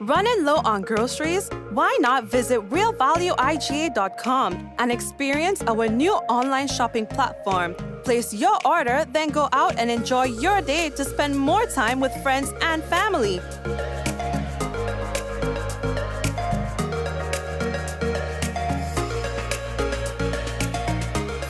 Running low on groceries? Why not visit realvalueiga.com and experience our new online shopping platform? Place your order, then go out and enjoy your day to spend more time with friends and family.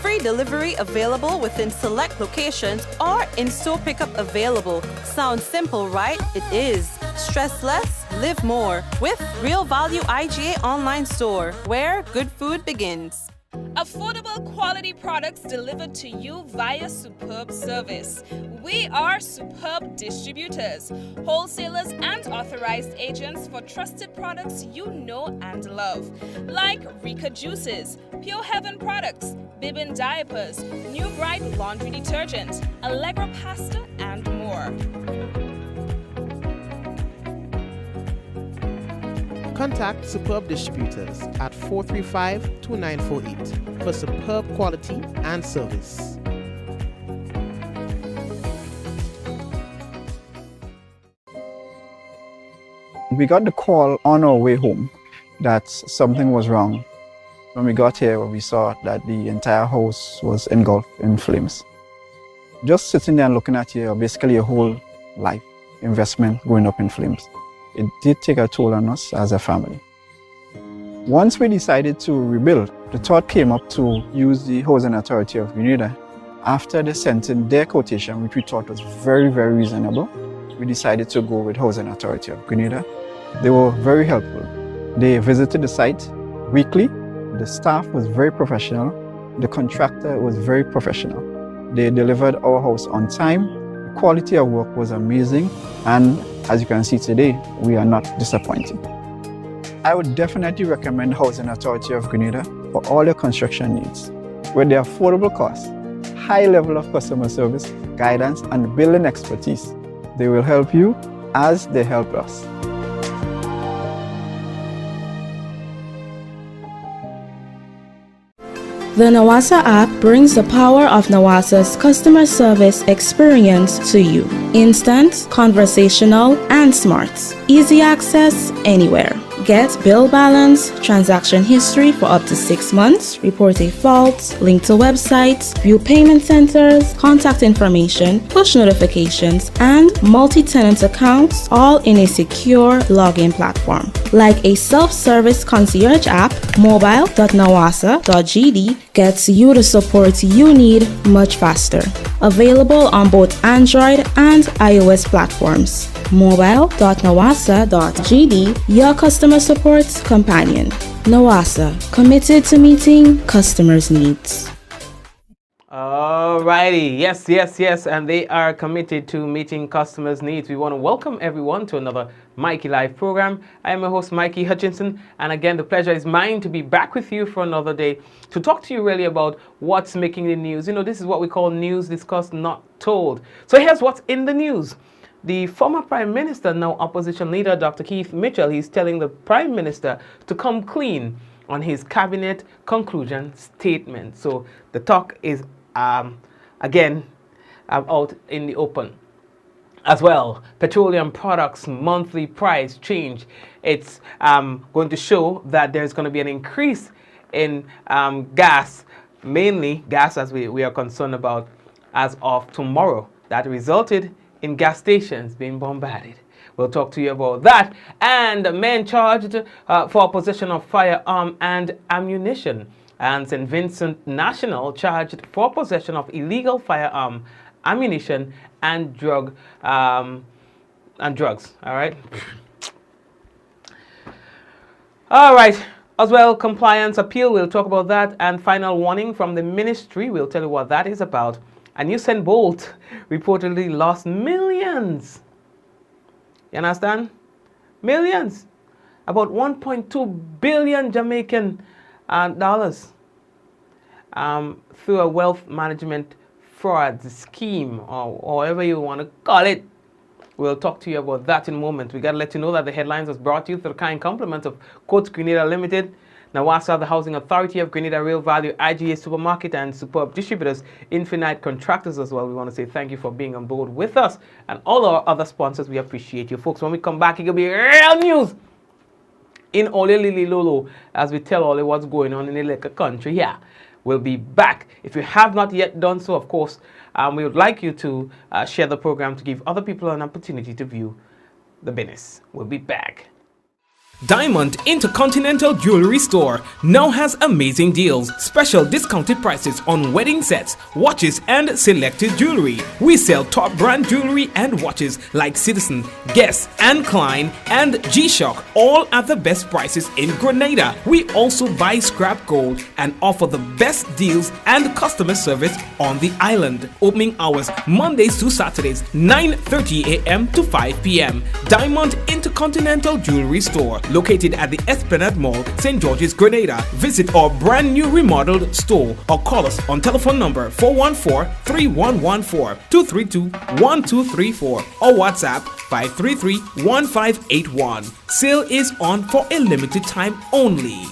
Free delivery available within select locations or in-store pickup available. Sounds simple, right? It is. Stress less, live more with Real Value IGA online store, where good food begins. Affordable quality products delivered to you via superb service. We are superb distributors, wholesalers and authorized agents for trusted products you know and love, like Rika Juices, Pure Heaven products, Bibin diapers, New Bright laundry detergent, Allegra pasta and more. Contact Superb Distributors at 435-2948 for superb quality and service. We got the call on our way home that something was wrong. When we got here, we saw that the entire house was engulfed in flames. Just sitting there and looking at you, basically your whole life investment going up in flames. It did take a toll on us as a family. Once we decided to rebuild, the thought came up to use the Housing Authority of Grenada. After they sent in their quotation, which we thought was very, very reasonable, we decided to go with Housing Authority of Grenada. They were very helpful. They visited the site weekly. The staff was very professional. The contractor was very professional. They delivered our house on time. The quality of work was amazing. And as you can see today, we are not disappointed. I would definitely recommend Housing Authority of Grenada for all your construction needs. With their affordable costs, high level of customer service, guidance, and building expertise, they will help you as they help us. The Nawasa app brings the power of Nawasa's customer service experience to you. Instant, conversational, and smart. Easy access anywhere. Get bill balance, transaction history for up to 6 months, report a fault, link to websites, view payment centers, contact information, push notifications, and multi-tenant accounts, all in a secure login platform. Like a self-service concierge app, mobile.nawasa.gd gets you the support you need much faster. Available on both Android and iOS platforms. mobile.nawasa.gd, your customer support companion. Nawasa, committed to meeting customers' needs. Alrighty, yes, and they are committed to meeting customers' needs. We want to welcome everyone to another Mikey Live program. I am your host, Mikey Hutchinson, and again, the pleasure is mine to be back with you for another day to talk to you really about what's making the news. You know, this is what we call news discussed, not told. So here's what's in the news. The former Prime Minister, now Opposition Leader, Dr. Keith Mitchell, he's telling the Prime Minister to come clean on his cabinet conclusion statement. So the talk is again out in the open. As well, petroleum products monthly price change. It's going to show that there's going to be an increase in gas, mainly gas as we are concerned about as of tomorrow. That resulted in gas stations being bombarded. We'll talk to you about that. And men charged for possession of firearm and ammunition. And St. Vincent National charged for possession of illegal firearm, ammunition, and drugs. All right. All right. As well, compliance appeal. We'll talk about that. And final warning from the ministry. We'll tell you what that is about. And Usain Bolt reportedly lost millions. You understand? Millions. About 1.2 billion Jamaican dollars through a wealth management fraud scheme, or however you want to call it. We'll talk to you about that in a moment. We got to let you know that the headlines was brought to you through the kind compliments of Coach Grenada Limited, Nawasa, the Housing Authority of Grenada, Real Value, IGA Supermarket, and Superb Distributors, Infinite Contractors as well. We want to say thank you for being on board with us. And all our other sponsors, we appreciate you folks. When we come back, it will be real news in Ole Lili Lolo as we tell Ole what's going on in the liquor country here. We'll be back. If you have not yet done so, of course, we would like you to share the program to give other people an opportunity to view the business. We'll be back. Diamond Intercontinental Jewelry Store now has amazing deals, special discounted prices on wedding sets, watches, and selected jewelry. We sell top brand jewelry and watches like Citizen, Guess, and Klein, and G-Shock, all at the best prices in Grenada. We also buy scrap gold and offer the best deals and customer service on the island. Opening hours Mondays to Saturdays, 9:30 a.m. to 5 p.m. Diamond Intercontinental Jewelry Store, located at the Esplanade Mall, St. George's, Grenada. Visit our brand new remodeled store or call us on telephone number 414-3114, 232-1234 or WhatsApp 533-1581. Sale is on for a limited time only.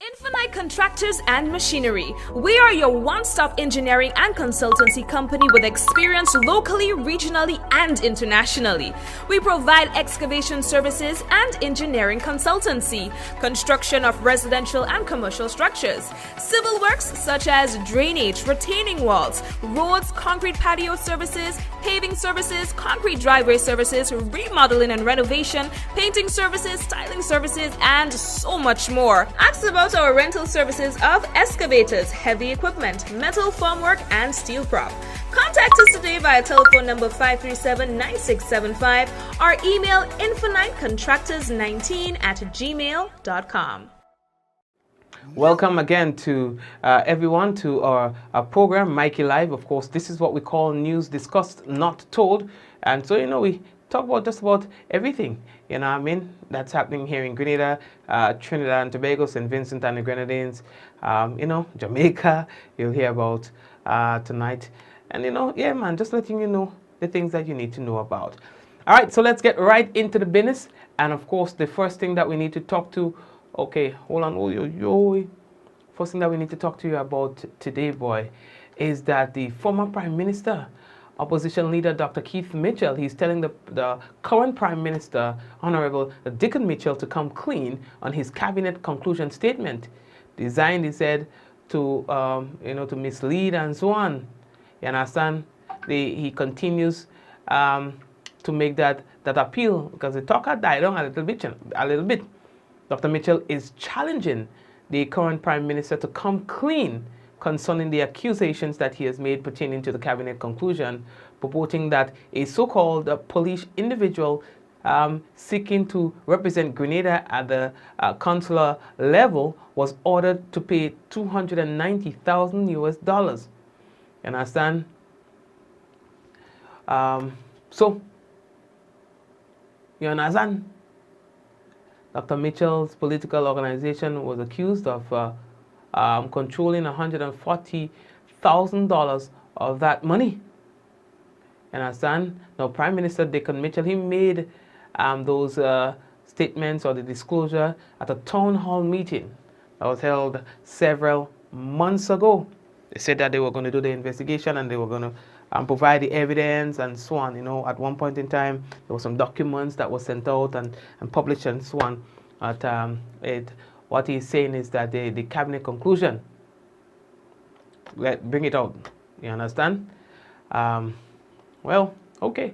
Infinite Contractors and Machinery. We are your one-stop engineering and consultancy company with experience locally, regionally, and internationally. We provide excavation services and engineering consultancy, construction of residential and commercial structures, civil works such as drainage, retaining walls, roads, concrete patio services, paving services, concrete driveway services, remodeling and renovation, painting services, styling services, and so much more. Ask about our rental services of excavators, heavy equipment, metal formwork, and steel prop. Contact us today via telephone number 537-9675 or email infinitecontractors19@gmail.com. Welcome again to everyone to our program, Mikey Live. Of course, this is what we call news discussed, not told. And so, we talk about just about everything, that's happening here in Grenada, Trinidad and Tobago, St. Vincent and the Grenadines, Jamaica, you'll hear about tonight. And, yeah, man, just letting you know the things that you need to know about. All right, so let's get right into the business. And, of course, the first thing that we need to talk to, okay, hold on, first thing that we need to talk to you about today, boy, is that the former Prime Minister, Opposition Leader Dr. Keith Mitchell, he's telling the current Prime Minister, Honorable Dickon Mitchell, to come clean on his cabinet conclusion statement, designed, he said, to to mislead and so on. You understand? He continues to make that appeal because the talk had died down a little bit. Dr. Mitchell is challenging the current Prime Minister to come clean concerning the accusations that he has made pertaining to the cabinet conclusion, purporting that a so-called Polish individual seeking to represent Grenada at the consular level was ordered to pay $290,000. You understand? So, you understand? Dr. Mitchell's political organization was accused of controlling $140,000 of that money. You understand? Now, Prime Minister Dickon Mitchell, he made those statements or the disclosure at a town hall meeting that was held several months ago. They said that they were going to do the investigation and they were going to provide the evidence and so on. At one point in time, there were some documents that were sent out and published and so on. What he's saying is that the cabinet conclusion, bring it out. You understand? Well, okay.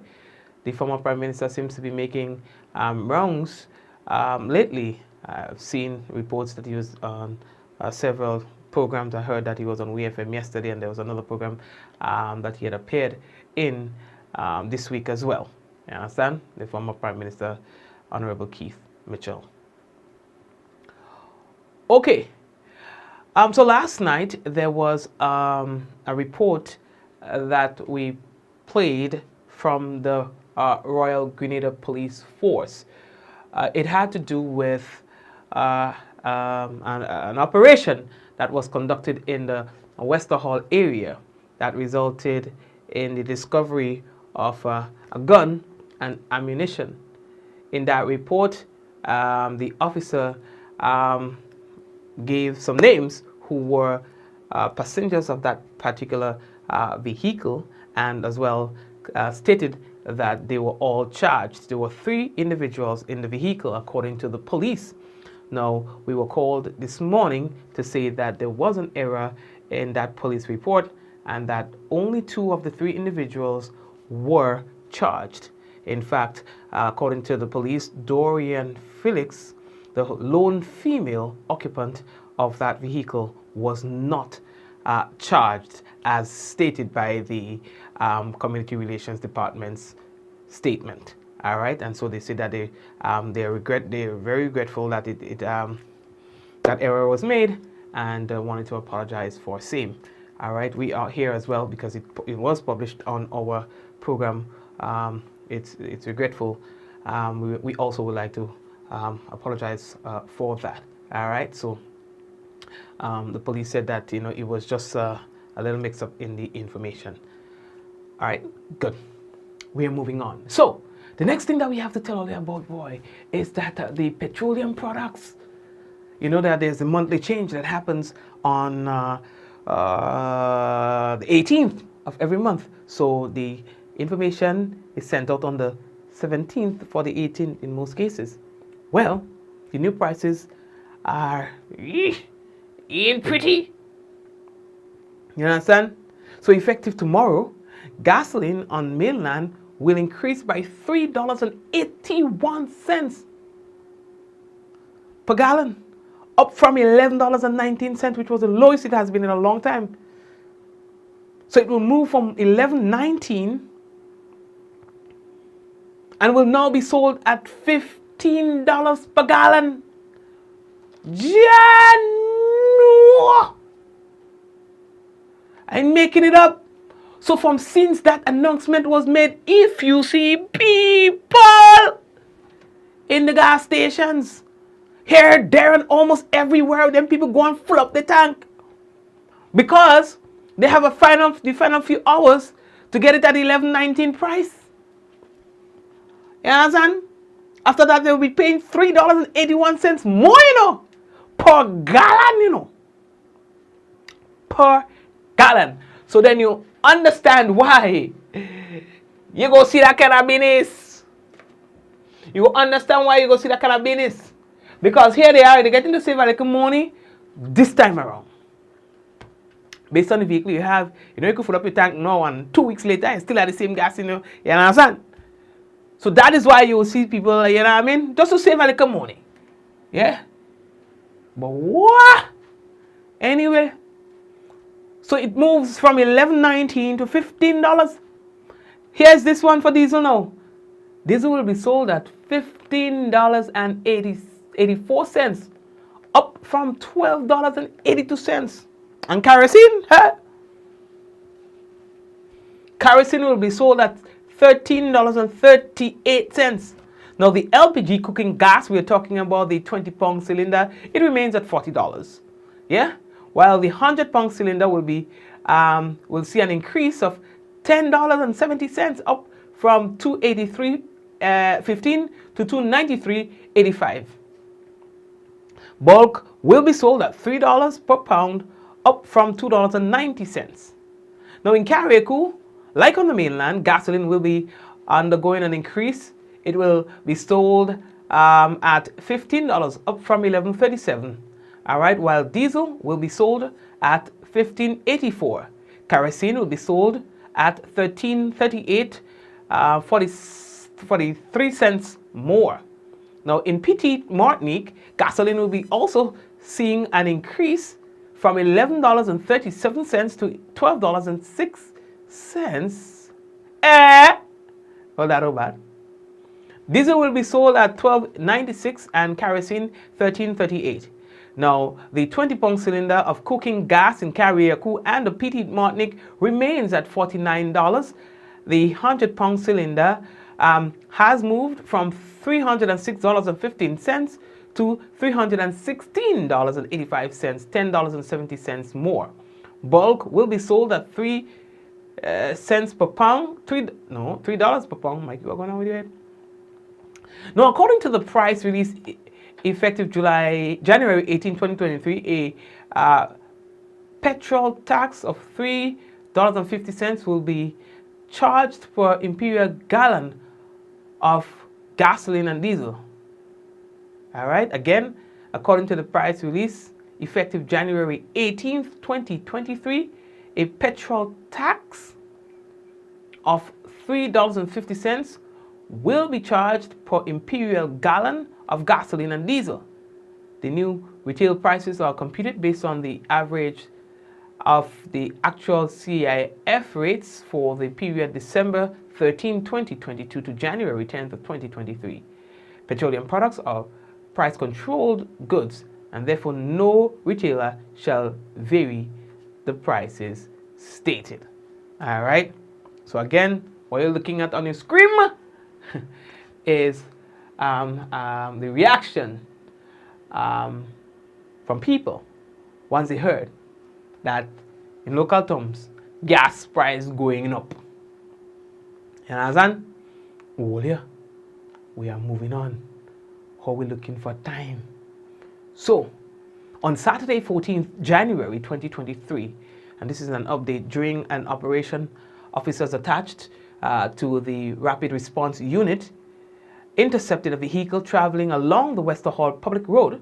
The former Prime Minister seems to be making rounds lately. I've seen reports that he was on several programs. I heard that he was on WFM yesterday, and there was another program that he had appeared in this week as well. You understand? The former Prime Minister, Honorable Keith Mitchell. Okay. So last night there was a report that we played from the Royal Grenada Police Force. It had to do with an operation that was conducted in the Westerhall area that resulted in the discovery of a gun and ammunition in that report, the officer gave some names who were passengers of that particular vehicle, and as well stated that they were all charged. There were 3 individuals in the vehicle, according to the police. Now, we were called this morning to say that there was an error in that police report and that only 2 of the 3 individuals were charged. In fact, according to the police, Dorian Felix, the lone female occupant of that vehicle, was not charged as stated by the Community Relations Department's statement. All right, and so they say that they are very regretful that that error was made, and wanted to apologize for same. All right, we are here as well because it was published on our program. It's regretful. We also would like to apologize for that. All right, so the police said that it was just a little mix-up in the information. All right, good. We are moving on. So the next thing that we have to tell you about, boy, is that the petroleum products, that there's a monthly change that happens on the 18th of every month. So the information is sent out on the 17th for the 18th in most cases. Well, the new prices are ain't pretty. You understand? So effective tomorrow, gasoline on mainland will increase by $3.81 per gallon, up from $11.19, which was the lowest it has been in a long time. So it will move from $11.19 and will now be sold at $15 per gallon. I'm making it up. So from since that announcement was made, if you see people in the gas stations, here, there, and almost everywhere, then people go and fill up the tank because they have the final few hours to get it at $11.19 price. You understand? After that, they'll be paying $3.81 more, per gallon, per gallon. So then you understand why you go see that kind of business. You understand why you go see that kind of business. Because here they are, they're getting to save a little money this time around. Based on the vehicle you have, you can fill up your tank now and 2 weeks later and still have the same gas, you understand? So that is why you will see people, just to save a little money. Yeah? But what? Anyway, so it moves from $11.19 to $15. Here's this one for diesel now. Diesel will be sold at $15.84, up from $12.82. And kerosene, kerosene will be sold at $13.38. Now the LPG cooking gas, we're talking about the 20-pound cylinder, it remains at $40. Yeah? While the 100-pound cylinder will see an increase of $10.70, up from $283.15 to $293.85. Bulk will be sold at $3 per pound, up from $2.90. Now in Carriacou, like on the mainland, gasoline will be undergoing an increase. It will be sold at $15, up from $11.37. All right, while diesel will be sold at $15.84. Kerosene will be sold at $13.38, 43 cents more. Now in Petite Martinique, gasoline will be also seeing an increase from $11.37 to $12.06. Well, that's not bad. Diesel will be sold at $12.96 and kerosene $13.38. Now, the 20-pound cylinder of cooking gas in Carriacou and the Petite Martinique remains at $49. The 100-pound cylinder has moved from $306.15 to $316.85, $10.70 more. Bulk will be sold at 3 cents per pound, $3 per pound. Mikey, what's going on with your head? Now, according to the price release effective January 18, 2023, a petrol tax of $3.50 will be charged per imperial gallon of gasoline and diesel. All right, again, according to the price release effective January 18th, 2023, a petrol tax of $3.50 will be charged per imperial gallon of gasoline and diesel. The new retail prices are computed based on the average of the actual CIF rates for the period December 13, 2022 to January 10th of 2023. Petroleum products are price-controlled goods, and therefore no retailer shall vary the prices stated. All right. So again, what you're looking at on your screen is the reaction from people once they heard that in local terms, gas price going up. And as an, oh yeah, we are moving on. How we looking for time? So, on Saturday, 14th January 2023, and this is an update, during an operation, officers attached to the Rapid Response Unit intercepted a vehicle traveling along the Westerhall Public Road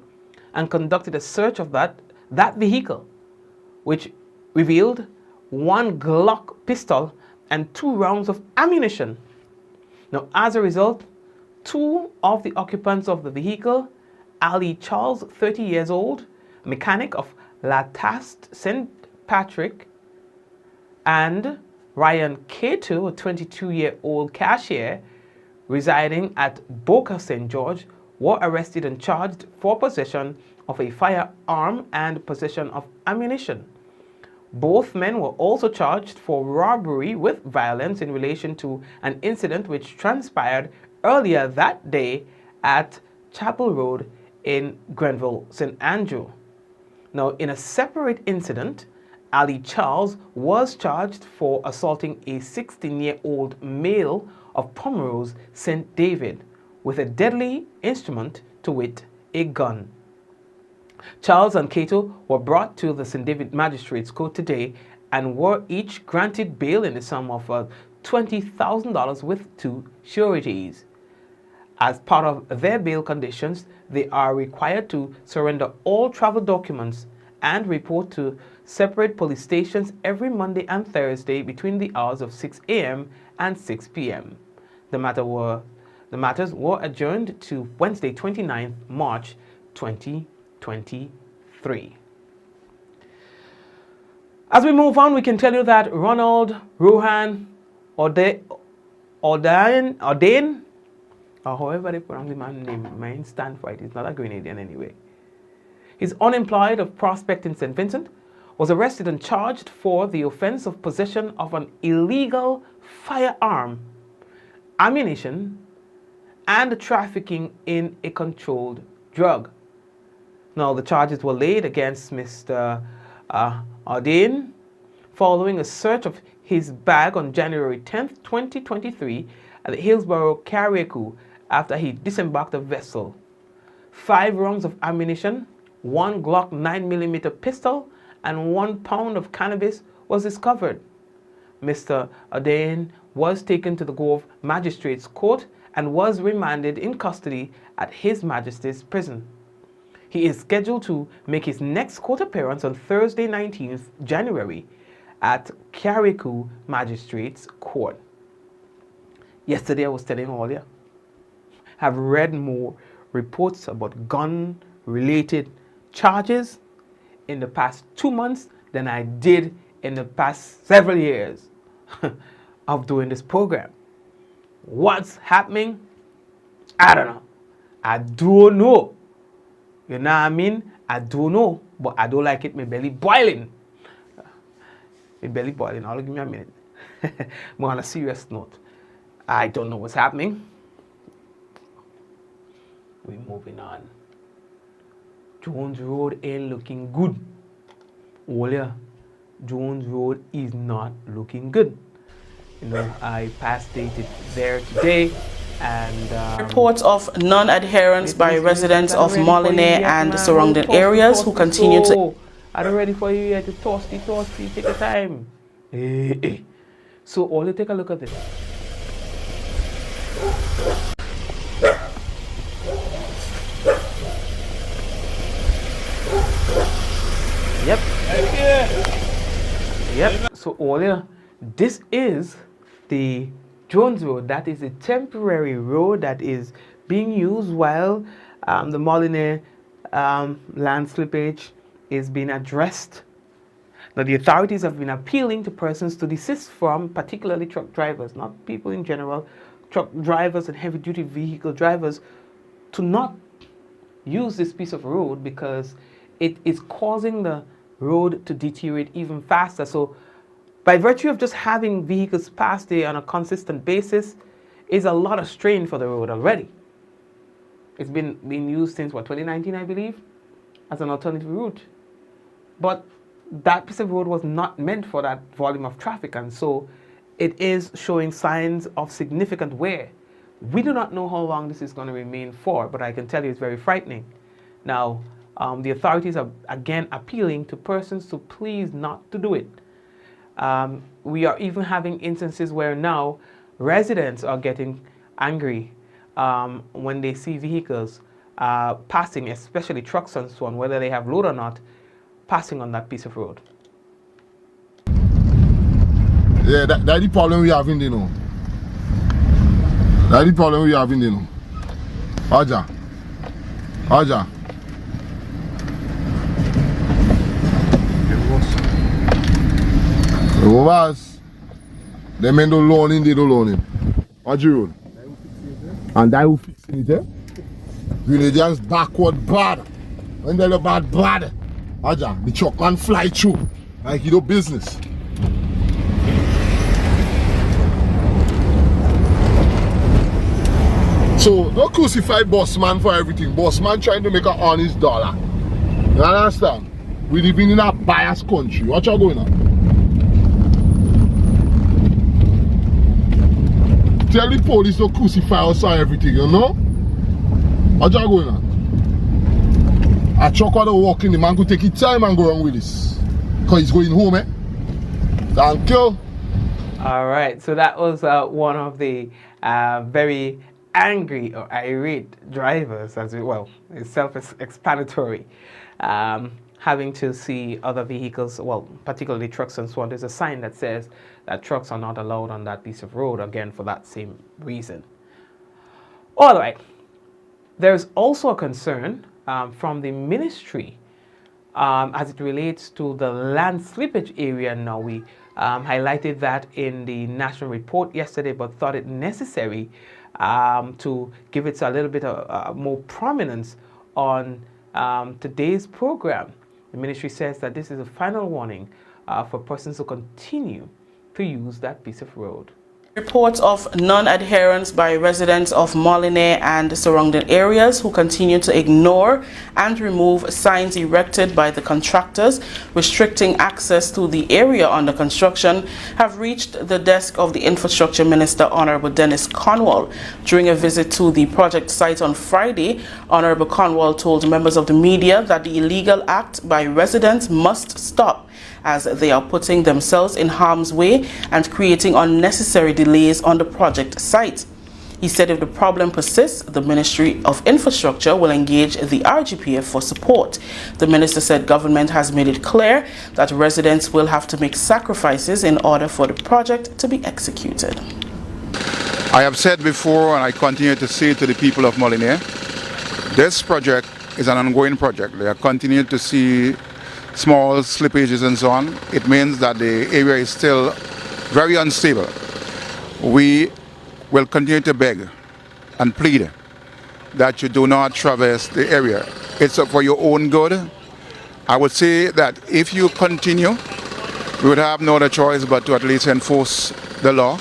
and conducted a search of that vehicle, which revealed one Glock pistol and 2 rounds of ammunition. Now, as a result, 2 of the occupants of the vehicle, Ali Charles, 30 years old, mechanic of Latast St. Patrick, and Ryan Cato, a 22-year-old cashier residing at Boca St. George, were arrested and charged for possession of a firearm and possession of ammunition. Both men were also charged for robbery with violence in relation to an incident which transpired earlier that day at Chapel Road in Grenville, St. Andrew. Now, in a separate incident, Ali Charles was charged for assaulting a 16-year-old male of Pomerose, St. David, with a deadly instrument, to wit, a gun. Charles and Cato were brought to the St. David Magistrates Court today and were each granted bail in the sum of $20,000 with 2 sureties. As part of their bail conditions, they are required to surrender all travel documents and report to separate police stations every Monday and Thursday between the hours of 6 a.m. and 6 p.m. The matters were adjourned to Wednesday, 29th March 2023. As we move on, we can tell you that Ronald Rohan Ordain, or however they pronounce the man's name, mine stand for it. He's not a Grenadian anyway. He's unemployed of Prospect in St. Vincent, was arrested and charged for the offense of possession of an illegal firearm, ammunition, and trafficking in a controlled drug. Now, the charges were laid against Mr. Ordain following a search of his bag on January 10th, 2023 at the Hillsborough Carriacou after he disembarked a vessel. 5 rounds of ammunition, 1 Glock 9mm pistol, and 1 pound of cannabis was discovered. Mr. Ordain was taken to the Grove Magistrates Court and was remanded in custody at His Majesty's Prison. He is scheduled to make his next court appearance on Thursday, 19th January at Carriacou Magistrates Court. Yesterday I was telling all you, I've read more reports about gun-related charges in the past 2 months than I did in the past several years of doing this program. What's happening? I don't know. I don't know. You know what I mean? I don't know, but I don't like it. My belly boiling. My belly boiling. I'll give me a minute. More on a serious note, I don't know what's happening. We're moving on. Jones Road ain't looking good. Oh yeah, Jones Road is not looking good. You know, I passed dated there today And Reports of non-adherence by residents of Molineux and surrounding areas who continue to... I'm ready for you here to toasty, take your time. Hey. So all you take a look at this. Yep. Yep. So Olia, this is the Jones Road. That is a temporary road that is being used while the Molineux land slippage is being addressed. Now the authorities have been appealing to persons to desist from, particularly truck drivers, not people in general, truck drivers and heavy duty vehicle drivers, to not use this piece of road because it is causing the road to deteriorate even faster. So by virtue of just having vehicles pass there on a consistent basis is a lot of strain for the road already. It's been being used since, what, 2019, I believe, as an alternative route. But that piece of road was not meant for that volume of traffic, and so it is showing signs of significant wear. We do not know how long this is going to remain for, but I can tell you it's very frightening. Now, the authorities are again appealing to persons to please not to do it. We are even having instances where now residents are getting angry when they see vehicles passing, especially trucks and so on, whether they have load or not, passing on that piece of road. Yeah, that's the problem we have in there now. That's the problem we have in there now. Aja. Rovers, they men don't loan in, they don't loan in. What you road? And that will fix it, eh? Villagers backward bad. When they're bad. Aja, the truck can fly through like you do business. So don't crucify boss man for everything. Boss man trying to make an honest dollar. You understand? We living in a biased country. What you going on? Tell the police to crucify us and everything, you know? What you going on? A truck while walking, the man could take his time and go wrong with this. Because he's going home, eh? Thank you. All right, so that was one of the very angry or irate drivers, as well. It's self-explanatory. Having to see other vehicles, well, particularly trucks and so on. There's a sign that says that trucks are not allowed on that piece of road, again, for that same reason. All right. There's also a concern from the ministry as it relates to the land slippage area. Now, we highlighted that in the national report yesterday, but thought it necessary to give it a little bit of more prominence on today's program. The ministry says that this is a final warning for persons who continue to use that piece of road. Reports of non-adherence by residents of Molineux and surrounding areas who continue to ignore and remove signs erected by the contractors restricting access to the area under construction have reached the desk of the Infrastructure Minister, Honorable Dennis Cornwall. During a visit to the project site on Friday, Honorable Cornwall told members of the media that the illegal act by residents must stop, as they are putting themselves in harm's way and creating unnecessary delays on the project site. He said if the problem persists, the Ministry of Infrastructure will engage the RGPF for support. The minister said government has made it clear that residents will have to make sacrifices in order for the project to be executed. I have said before, and I continue to say to the people of Molineux, this project is an ongoing project. They are continuing to see small slippages and so on. It means that the area is still very unstable. We will continue to beg and plead that you do not traverse the area. It's for your own good. I would say that if you continue, we would have no other choice but to at least enforce the law.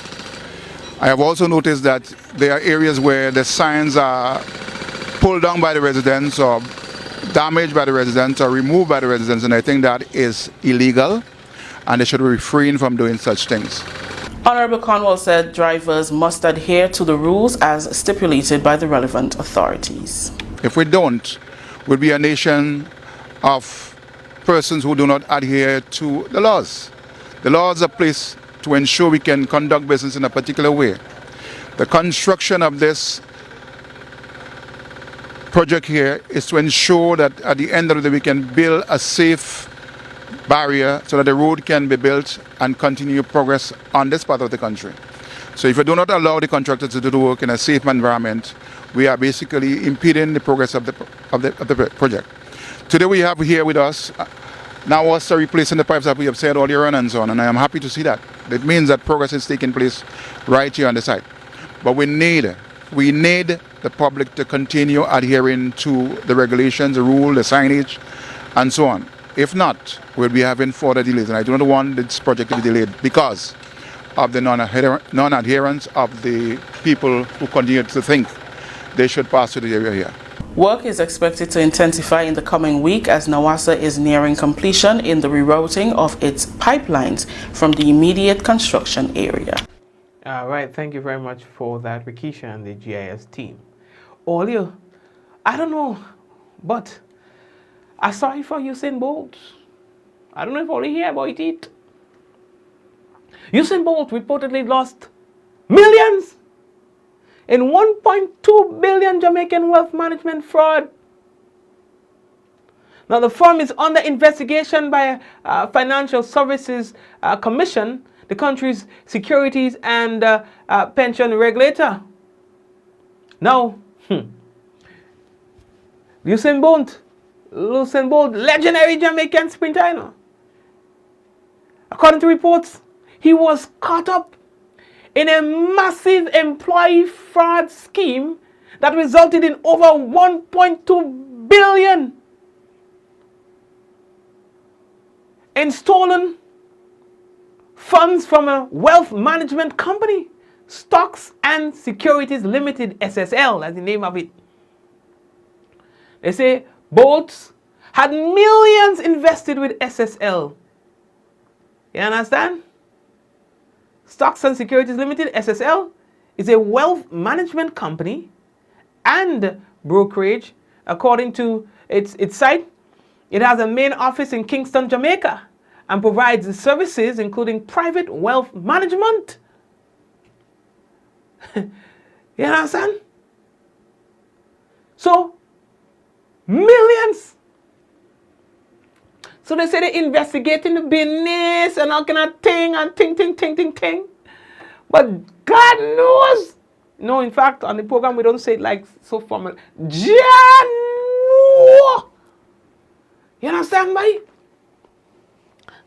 I have also noticed that there are areas where the signs are pulled down by the residents or damaged by the residents or removed by the residents, and I think that is illegal and they should refrain from doing such things. Honorable Cornwall said drivers must adhere to the rules as stipulated by the relevant authorities. If we don't, we'll be a nation of persons who do not adhere to the laws. The laws are placed to ensure we can conduct business in a particular way. The construction of this project here is to ensure that at the end of the day we can build a safe barrier so that the road can be built and continue progress on this part of the country. So if we do not allow the contractors to do the work in a safe environment, we are basically impeding the progress of the project. Today we have here with us Nawasa replacing the pipes that we have said earlier on and so on, and I am happy to see that. It means that progress is taking place right here on the site. But we need the public to continue adhering to the regulations, the rule, the signage, and so on. If not, we'll be having further delays, and I do not want this project to be delayed because of the non-adherence of the people who continue to think they should pass through the area here. Work is expected to intensify in the coming week as Nawasa is nearing completion in the rerouting of its pipelines from the immediate construction area. All right, thank you very much for that, Rikisha and the GIS team. Earlier, I don't know, but I saw it for Usain Bolt. I don't know if all you hear about it. Usain Bolt reportedly lost millions in 1.2 billion Jamaican wealth management fraud. Now, the firm is under investigation by a Financial Services Commission, the country's securities and pension regulator. Now, Usain Bolt, legendary Jamaican sprinter, you know. According to reports, he was caught up in a massive employee fraud scheme that resulted in over 1.2 billion in stolen funds from a wealth management company, Stocks and Securities Limited, SSL, that's the name of it. They say Bolt had millions invested with SSL. You understand? Stocks and Securities Limited, SSL, is a wealth management company and brokerage. According to its site, it has a main office in Kingston, Jamaica, and provides services including private wealth management. You understand? So, millions. So they say they're investigating the business and all kind of thing and ting. But God knows. No, in fact, on the program we don't say it like so formal. You understand, boy?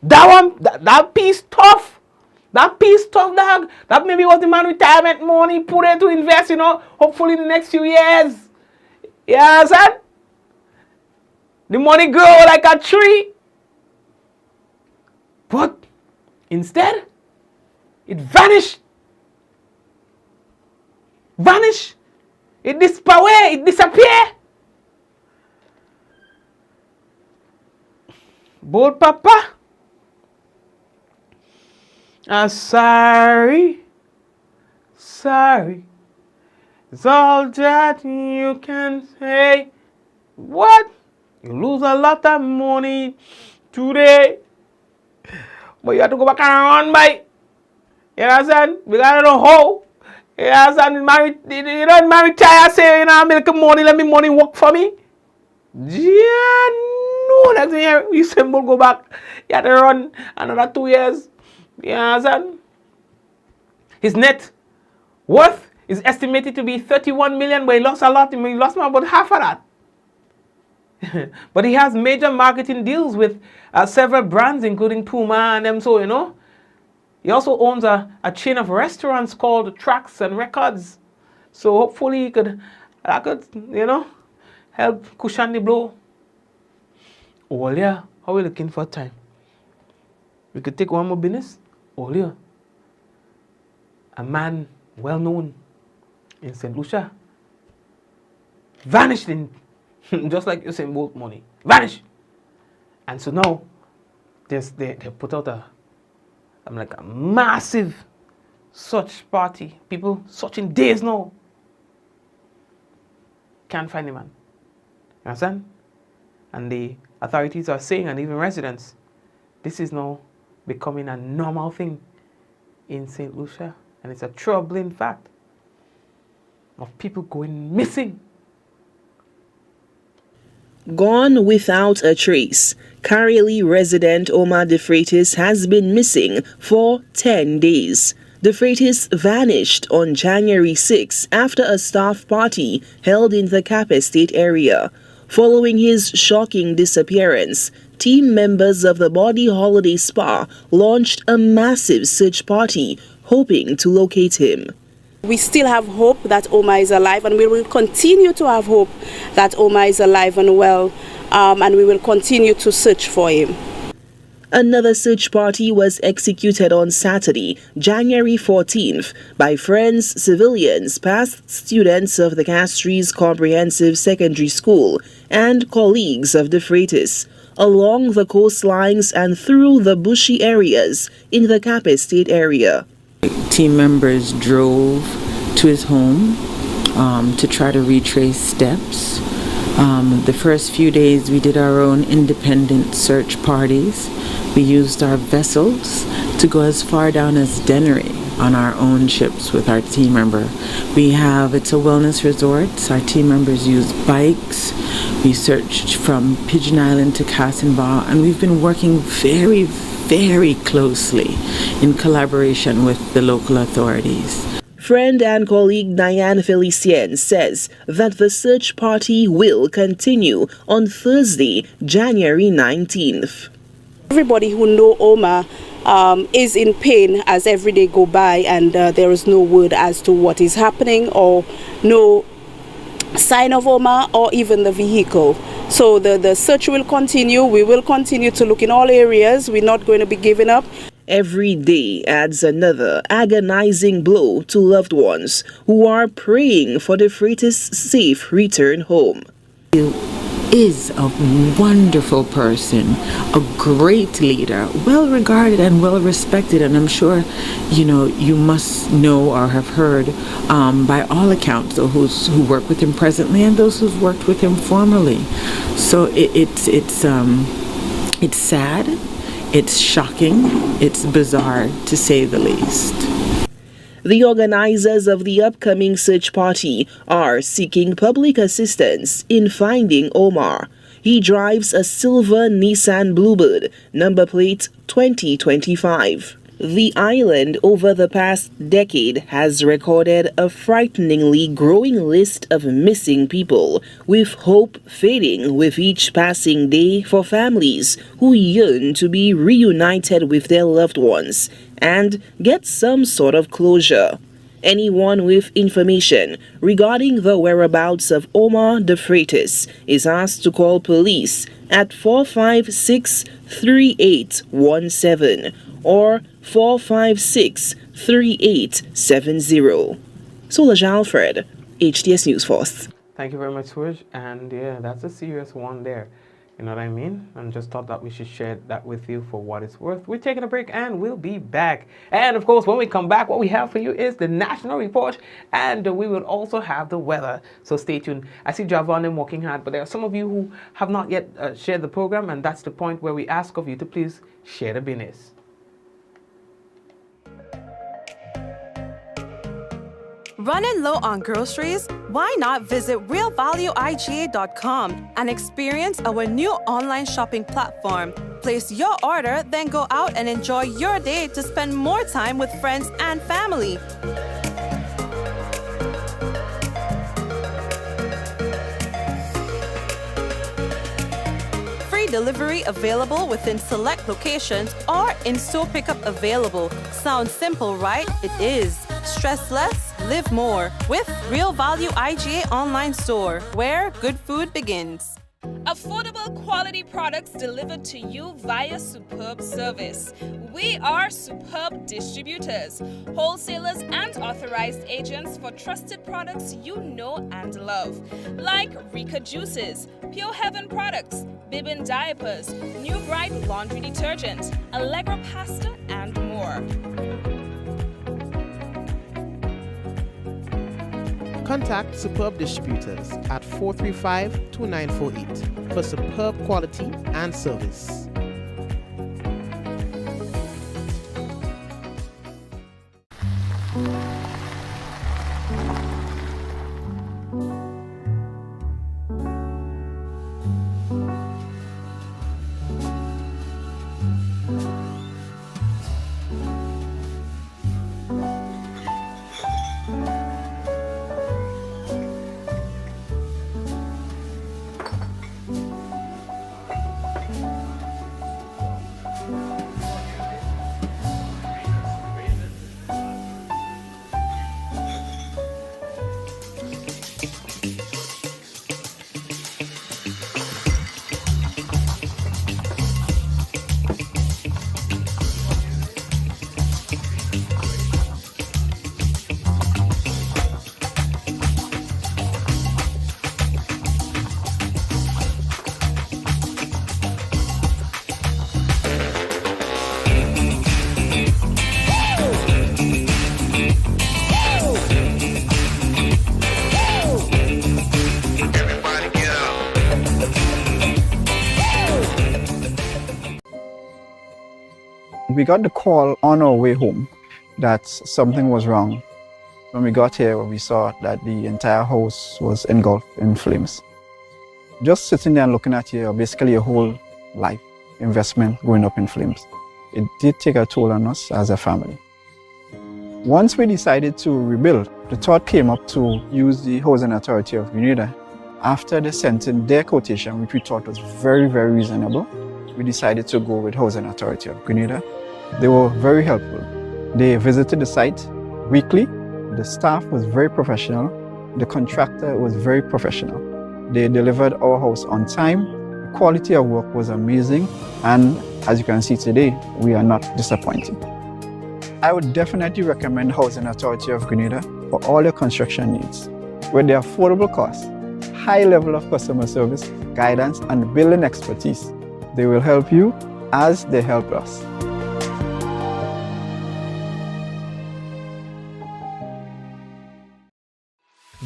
That piece tough. That piece tough, dog. That maybe was the man retirement money put it to invest, you know, hopefully in the next few years. You understand? The money grow like a tree. But instead, it vanished. It disappeared. It disappeared. Bold Papa. Sorry. It's all that you can say. What? You lose a lot of money today. But you have to go back and run, mate. You understand? We got to know how. You understand? You don't marry Chaya, say, you know, make money, let me money work for me. Yeah, no. Next thing you simple go back. You have to run another 2 years. You understand? His net worth is estimated to be 31 million, but he lost a lot. He lost about half of that. But he has major marketing deals with several brands, including Puma and them. So, you know, he also owns a chain of restaurants called Tracks and Records. So hopefully I could, you know, help cushion the blow. Oh, yeah. How are we looking for time? We could take one more business. Oh, yeah. A man well known in St. Lucia vanished in just like Usain Bolt money. Vanish. And so now they put out a massive search party. People searching days now. Can't find the man. You understand? And the authorities are saying, and even residents, this is now becoming a normal thing in St. Lucia. And it's a troubling fact of people going missing. Gone without a trace, Kareli resident Omar De Freitas has been missing for 10 days. De Freitas vanished on January 6 after a staff party held in the Cap Estate area. Following his shocking disappearance, team members of the Body Holiday Spa launched a massive search party hoping to locate him. We still have hope that Omar is alive, and we will continue to have hope that Omar is alive and well, and we will continue to search for him. Another search party was executed on Saturday, January 14th, by friends, civilians, past students of the Castries Comprehensive Secondary School, and colleagues of De Freitas, along the coastlines and through the bushy areas in the Cap Estate area. Team members drove to his home to try to retrace steps. The first few days we did our own independent search parties. We used our vessels to go as far down as Dennery on our own ships with our team member. It's a wellness resort. So our team members use bikes. We searched from Pigeon Island to Cassenbaugh, and we've been working very, very closely in collaboration with the local authorities. Friend and colleague Diane Felicien says that the search party will continue on Thursday, January 19th. Everybody who know Omar is in pain as every day go by, and there is no word as to what is happening, or no sign of Omar or even the vehicle. So the search will continue. We will continue to look in all areas. We're not going to be giving up. Every day adds another agonizing blow to loved ones who are praying for De Freitas' safe return home. He is a wonderful person, a great leader, well regarded and well respected, and I'm sure you must know or have heard by all accounts those who work with him presently and those who've worked with him formerly. So it's sad, it's shocking, it's bizarre to say the least. The organizers of the upcoming search party are seeking public assistance in finding Omar. He drives a silver Nissan Bluebird, number plate 2025. The island over the past decade has recorded a frighteningly growing list of missing people, with hope fading with each passing day for families who yearn to be reunited with their loved ones and get some sort of closure. Anyone with information regarding the whereabouts of Omar De Freitas is asked to call police at 456-3817 or 456-3870. Solange Alfred, HTS News Force. Thank you very much, Switch. And yeah, that's a serious one there. You know what I mean? And just thought that we should share that with you for what it's worth. We're taking a break and we'll be back. And of course, when we come back, what we have for you is the national report, and we will also have the weather. So stay tuned. I see Javon and working hard, but there are some of you who have not yet shared the program, and that's the point where we ask of you to please share the business. Running low on groceries? Why not visit realvalueiga.com and experience our new online shopping platform? Place your order, then go out and enjoy your day to spend more time with friends and family. Free delivery available within select locations or in-store pickup available. Sounds simple, right? It is. Stress less, live more with Real Value IGA online store, where good food begins. Affordable quality products delivered to you via superb service. We are superb distributors, wholesalers and authorized agents for trusted products you know and love, like Rika Juices, Pure Heaven products, Bibin diapers, New Bright laundry detergent, Allegra pasta, and more. Contact Superb Distributors at 435-2948 for superb quality and service. We got the call on our way home that something was wrong. When we got here, we saw that the entire house was engulfed in flames. Just sitting there and looking at here, basically a whole life investment going up in flames. It did take a toll on us as a family. Once we decided to rebuild, the thought came up to use the Housing Authority of Grenada. After they sent in their quotation, which we thought was very, very reasonable, we decided to go with Housing Authority of Grenada. They were very helpful. They visited the site weekly. The staff was very professional. The contractor was very professional. They delivered our house on time. The quality of work was amazing. And as you can see today, we are not disappointed. I would definitely recommend Housing Authority of Grenada for all your construction needs. With their affordable costs, high level of customer service, guidance, and building expertise, they will help you as they help us.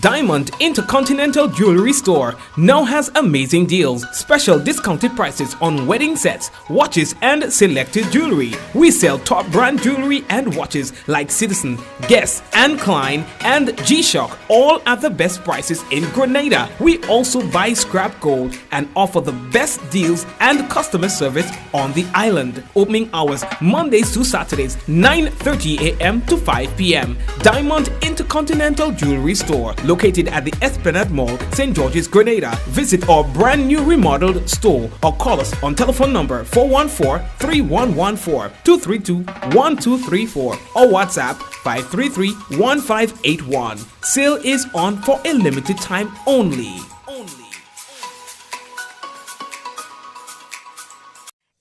Diamond Intercontinental Jewelry Store now has amazing deals, special discounted prices on wedding sets, watches and selected jewelry. We sell top brand jewelry and watches like Citizen, Guess and Klein and G-Shock, all at the best prices in Grenada. We also buy scrap gold and offer the best deals and customer service on the island. Opening hours Mondays to Saturdays, 9:30 a.m. to 5 p.m. Diamond Intercontinental Jewelry Store, located at the Esplanade Mall, St. George's, Grenada. Visit our brand new remodeled store or call us on telephone number 414-3114, 232-1234 or WhatsApp 533-1581. Sale is on for a limited time only.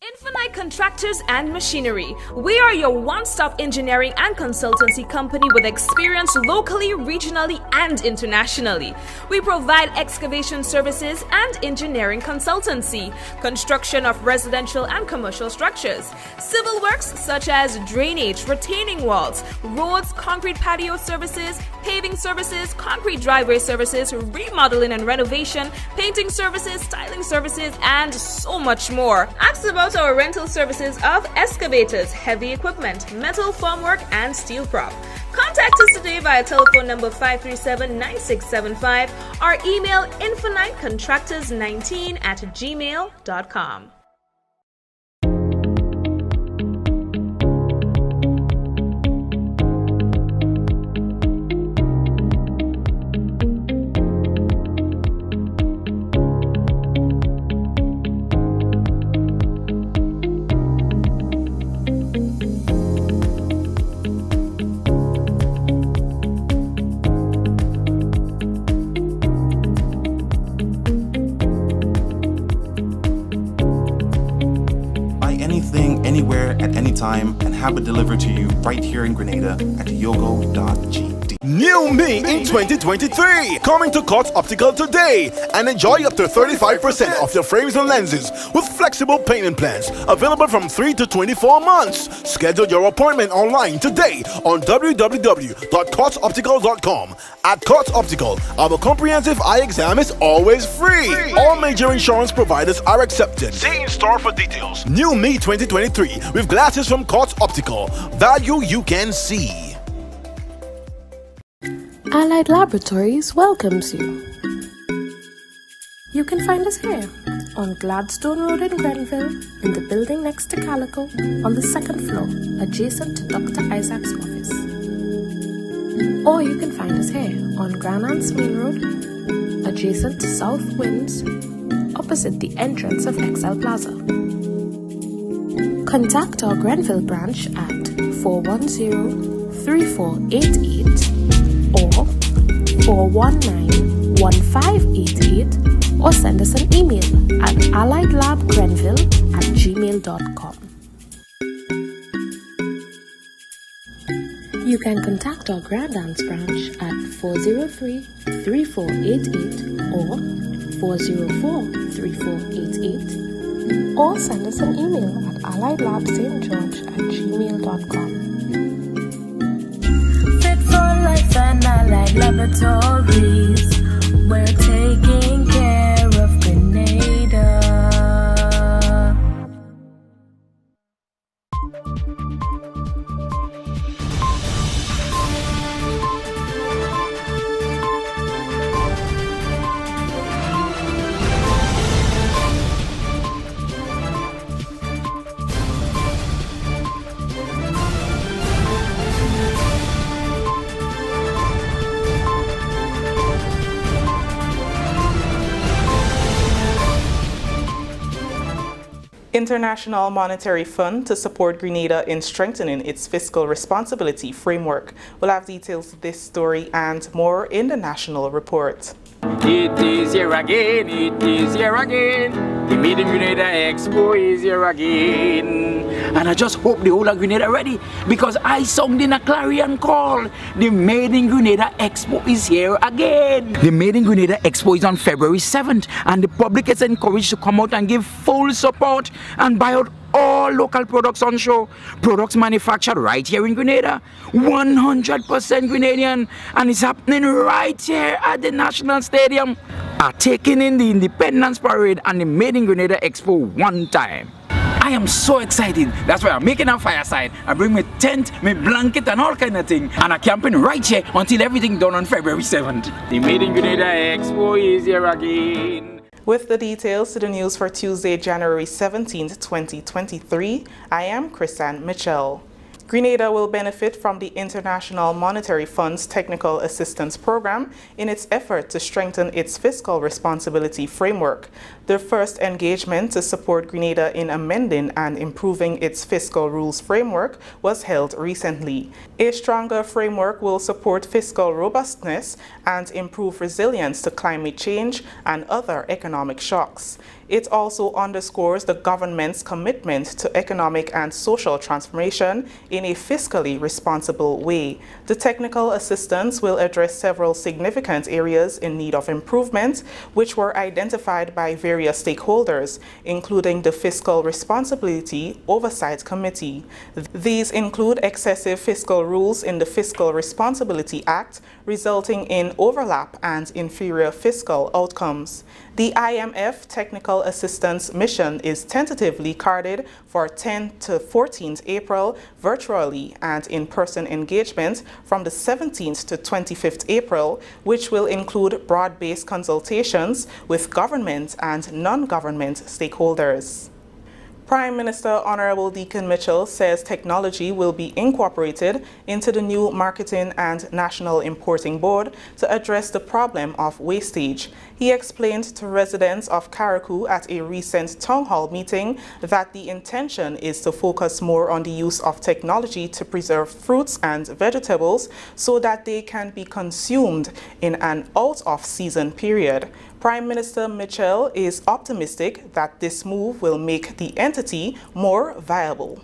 Infinite Contractors and Machinery. We are your one-stop engineering and consultancy company with experience locally, regionally, and internationally. We provide excavation services and engineering consultancy, construction of residential and commercial structures, civil works such as drainage, retaining walls, roads, concrete patio services, paving services, concrete driveway services, remodeling and renovation, painting services, styling services, and so much more. Ask about our rental services of excavators, heavy equipment, metal formwork, and steel prop. Contact us today via telephone number 537-9675 or email infinitecontractors19@gmail.com. Anywhere at any time and have it delivered to you right here in Grenada at yogo.gd. New me in 2023. Coming to Courts Optical today and enjoy up to 35% off your frames and lenses with flexible payment plans available from 3 to 24 months. Schedule your appointment online today on www.courtsoptical.com. At Courts Optical, our comprehensive eye exam is always free. All major insurance providers are accepted. See in store for details. New me 2023 with glasses from Courts Optical. Value you can see. Allied Laboratories welcomes you. You can find us here on Gladstone Road in Grenville, in the building next to Calico, on the second floor, adjacent to Dr. Isaac's office. Or you can find us here on Grand Anse Main Road, adjacent to South Winds, opposite the entrance of XL Plaza. Contact our Grenville branch at 410-3488 or 419-1588 or send us an email at alliedlabgrenville@gmail.com. You can contact our Grand Anse branch at 403-3488 or 404-3488 or send us an email at alliedlabstgeorge@gmail.com. Life and Allied Laboratories, we're taking care of Grenada. International Monetary Fund to support Grenada in strengthening its fiscal responsibility framework. We'll have details of this story and more in the national report. It is here again, it is here again. The Made in Grenada Expo is here again. And I just hope the whole of Grenada ready, because I sung in a clarion call. The Made in Grenada Expo is here again. The Made in Grenada Expo is on February 7th, and the public is encouraged to come out and give full support and buy out all local products on show. Products manufactured right here in Grenada, 100% Grenadian, and it's happening right here at the National Stadium. Are taking in the Independence Parade and the Made in Grenada Expo one time. I am so excited. That's why I'm making a fireside. I bring my tent, my blanket and all kind of thing, and I'm camping right here until everything done on February 7th. The Made in Grenada Expo is here again. With the details to the news for Tuesday, January 17th, 2023, I am Chrisanne Mitchell. Grenada will benefit from the International Monetary Fund's Technical Assistance Program in its effort to strengthen its fiscal responsibility framework. The first engagement to support Grenada in amending and improving its fiscal rules framework was held recently. A stronger framework will support fiscal robustness and improve resilience to climate change and other economic shocks. It also underscores the government's commitment to economic and social transformation in a fiscally responsible way. The technical assistance will address several significant areas in need of improvement, which were identified by various stakeholders, including the Fiscal Responsibility Oversight Committee. These include excessive fiscal rules in the Fiscal Responsibility Act, resulting in overlap and inferior fiscal outcomes. The IMF Technical Assistance Mission is tentatively carded for 10 to 14th April virtually and in-person engagement from the 17th to 25th April, which will include broad-based consultations with government and non-government stakeholders. Prime Minister Honorable Deacon Mitchell says technology will be incorporated into the new Marketing and National Importing Board to address the problem of wastage. He explained to residents of Carriacou at a recent town hall meeting that the intention is to focus more on the use of technology to preserve fruits and vegetables so that they can be consumed in an out-of-season period. Prime Minister Mitchell is optimistic that this move will make the entity more viable.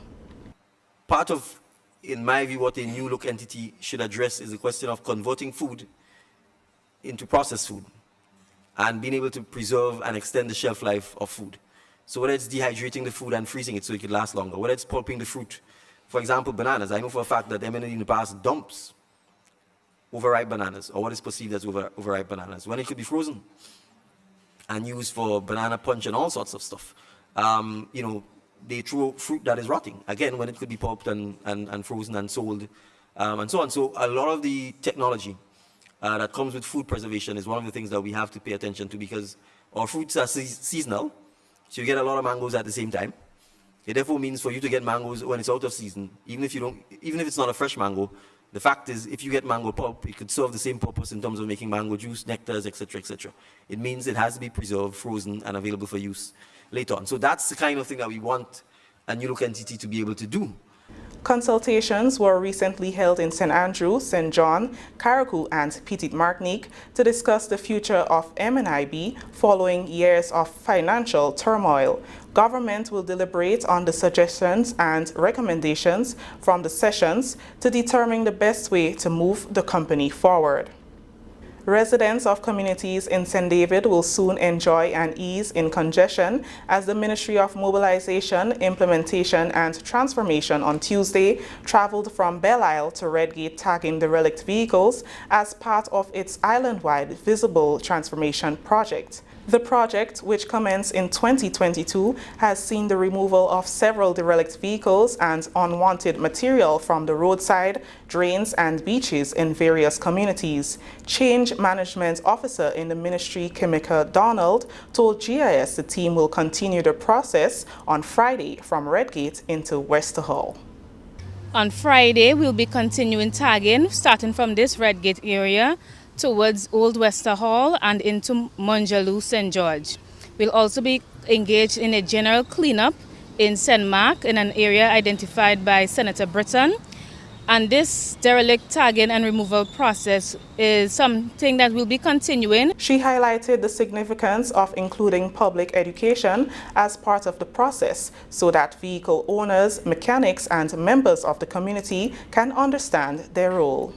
Part of in my view, what a new look entity should address is the question of converting food into processed food and being able to preserve and extend the shelf life of food. So whether it's dehydrating the food and freezing it so it could last longer, whether it's pulping the fruit, for example, bananas. I know for a fact that MND in the past dumps overripe bananas, or what is perceived as overripe bananas, when it could be frozen and used for banana punch and all sorts of stuff. You know, they throw fruit that is rotting, again, when it could be pulped and frozen and sold, and so on. So a lot of the technology that comes with food preservation is one of the things that we have to pay attention to, because our fruits are seasonal, so you get a lot of mangoes at the same time. It therefore means for you to get mangoes when it's out of season, even if it's not a fresh mango, the fact is, if you get mango pulp, it could serve the same purpose in terms of making mango juice, nectars, etc., etc. It means it has to be preserved, frozen, and available for use later on. So that's the kind of thing that we want a new look entity to be able to do. Consultations were recently held in St. Andrew, St. John, Carriacou, and Petite Martinique to discuss the future of MNIB following years of financial turmoil. Government will deliberate on the suggestions and recommendations from the sessions to determine the best way to move the company forward. Residents of communities in St. David will soon enjoy an ease in congestion as the Ministry of Mobilization, Implementation and Transformation on Tuesday traveled from Belle Isle to Redgate tagging derelict vehicles as part of its island-wide visible transformation project. The project, which commenced in 2022, has seen the removal of several derelict vehicles and unwanted material from the roadside, drains, and beaches in various communities. Change Management Officer in the Ministry, Kimika Donald, told GIS the team will continue the process on Friday from Redgate into Westerhall. On Friday, we'll be continuing tagging, starting from this Redgate area towards Old Westerhall and into Monjaloo, St. George. We'll also be engaged in a general cleanup in St. Mark in an area identified by Senator Britton. And this derelict tagging and removal process is something that will be continuing. She highlighted the significance of including public education as part of the process so that vehicle owners, mechanics, and members of the community can understand their role.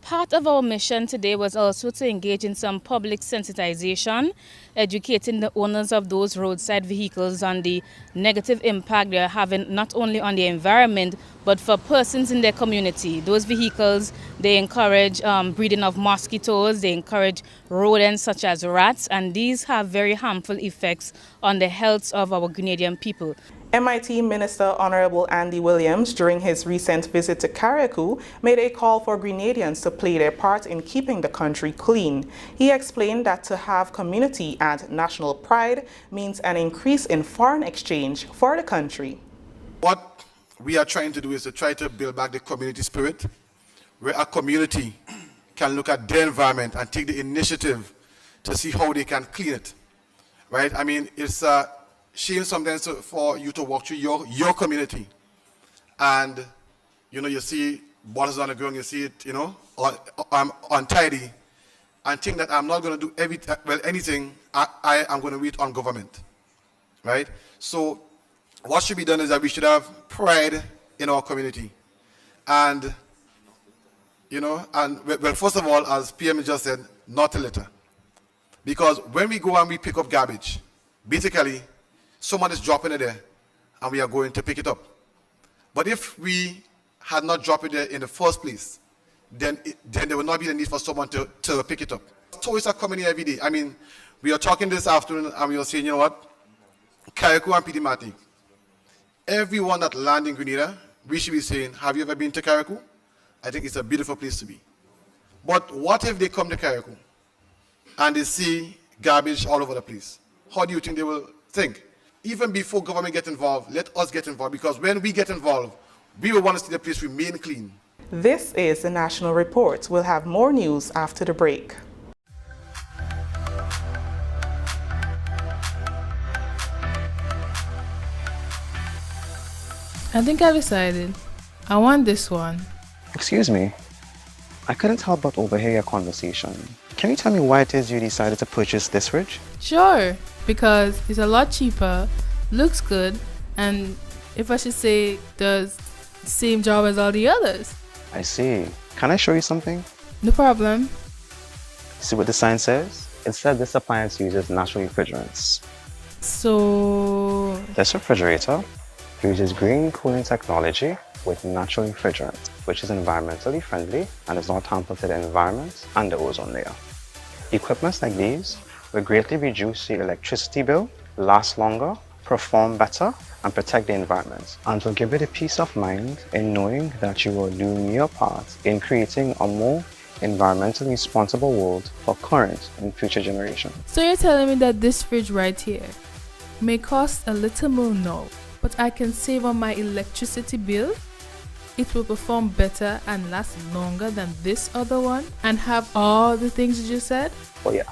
Part of our mission today was also to engage in some public sensitization, educating the owners of those roadside vehicles on the negative impact they are having not only on the environment but for persons in their community. Those vehicles, they encourage breeding of mosquitoes, they encourage rodents such as rats, and these have very harmful effects on the health of our Grenadian people. MIT Minister Honorable Andy Williams, during his recent visit to Carriacou, made a call for Grenadians to play their part in keeping the country clean. He explained that to have community and national pride means an increase in foreign exchange for the country. What we are trying to do is to try to build back the community spirit, where a community can look at their environment and take the initiative to see how they can clean it, right? I mean, it's shame sometimes for you to walk through your community and, you know, you see bottles on the ground, you see it, you know, untidy, and think that I'm not going to do anything, I am going to wait on government, right? So what should be done is that we should have pride in our community. And, you know, and well, first of all, as PM just said, not a litter. Because when we go and we pick up garbage, basically, someone is dropping it there and we are going to pick it up. But if we had not dropped it there in the first place, then there would not be the need for someone to pick it up. Tourists are coming here every day. I mean, we are talking this afternoon and we are saying, you know what, Carriacou and Petite Martinique, everyone that lands in Grenada, we should be saying, have you ever been to Carriacou? I think it's a beautiful place to be. But what if they come to Carriacou and they see garbage all over the place? How do you think they will think? Even before government get involved, let us get involved, because when we get involved, we will want to see the place remain clean. This is the National Report. We'll have more news after the break. I think I've decided. I want this one. Excuse me. I couldn't help but overhear your conversation. Can you tell me why it is you decided to purchase this fridge? Sure, because it's a lot cheaper, looks good, and if I should say, does Same job as all the others. I see. Can I show you something? No problem. See what the sign says? It said this appliance uses natural refrigerants. So, This refrigerator uses green cooling technology with natural refrigerant, which is environmentally friendly and does not hamper to the environment and the ozone layer. Equipments like these will greatly reduce your electricity bill, last longer, perform better, and protect the environment, and will give you the peace of mind in knowing that you are doing your part in creating a more environmentally responsible world for current and future generations. so you're telling me that this fridge right here may cost a little more now, but I can save on my electricity bill? It will perform better and last longer than this other one and have all the things you just said? Oh yeah.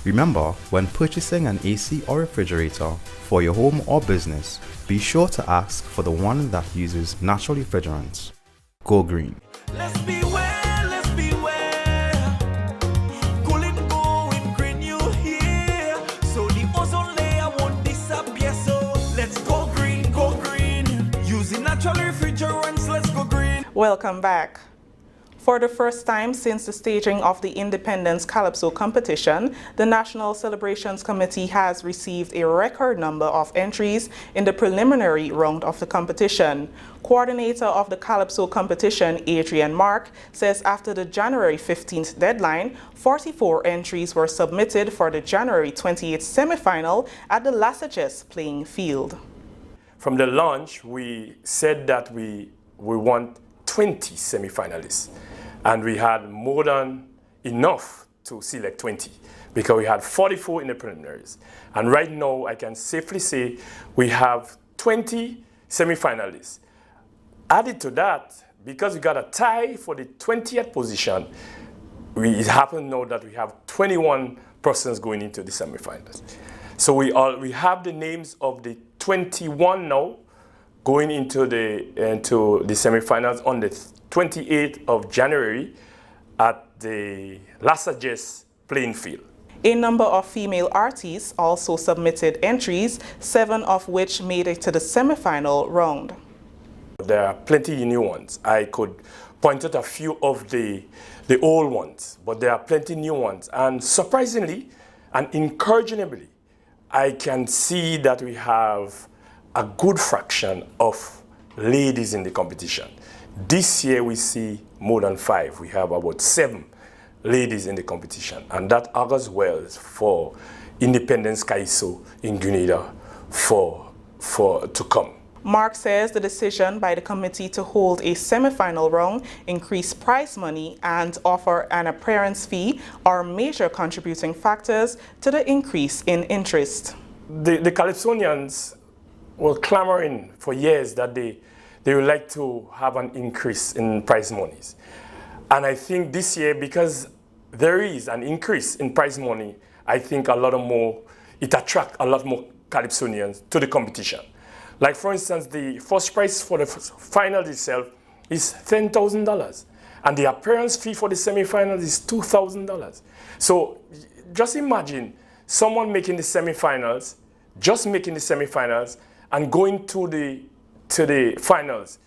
Remember, when purchasing an AC or refrigerator for your home or business, be sure to ask for the one that uses natural refrigerants. Go green. Let's beware, let's beware. Cooling, going green, you hear? So the ozone layer won't disappear. So let's go green, using natural refrigerants, let's go green. Welcome back. For the first time since the staging of the Independence Calypso competition, the National Celebrations Committee has received a record number of entries in the preliminary round of the competition. Coordinator of the Calypso competition, Adrian Mark, says after the January 15th deadline, 44 entries were submitted for the January 28th semifinal at the Lasages playing field. From the launch, we said that we want 20 semifinalists. And we had more than enough to select 20 because we had 44 in the preliminaries. And right now, I can safely say we have 20 semifinalists. Added to that, because we got a tie for the 20th position, it happened now that we have 21 persons going into the semifinals. So we have the names of the 21 now going into the semifinals on the 28th of January at the Lasages playing field. A number of female artists also submitted entries, 7 of which made it to the semifinal round. There are plenty of new ones. I could point out a few of the old ones, but there are plenty new ones. And surprisingly and encouragingly, I can see that we have a good fraction of ladies in the competition. This year we see more than 5. We have about 7 ladies in the competition, and that augurs well for Independence Calypso in Grenada to come. Mark says the decision by the committee to hold a semi-final round, increase prize money, and offer an appearance fee are major contributing factors to the increase in interest. The Calypsonians were clamoring for years that they would like to have an increase in prize monies. And I think this year, because there is an increase in prize money, I think it attracts a lot more Calypsonians to the competition. Like for instance, the first prize for the final itself is $10,000. And the appearance fee for the semifinals is $2,000. So just imagine someone making the semifinals, and going to the finals.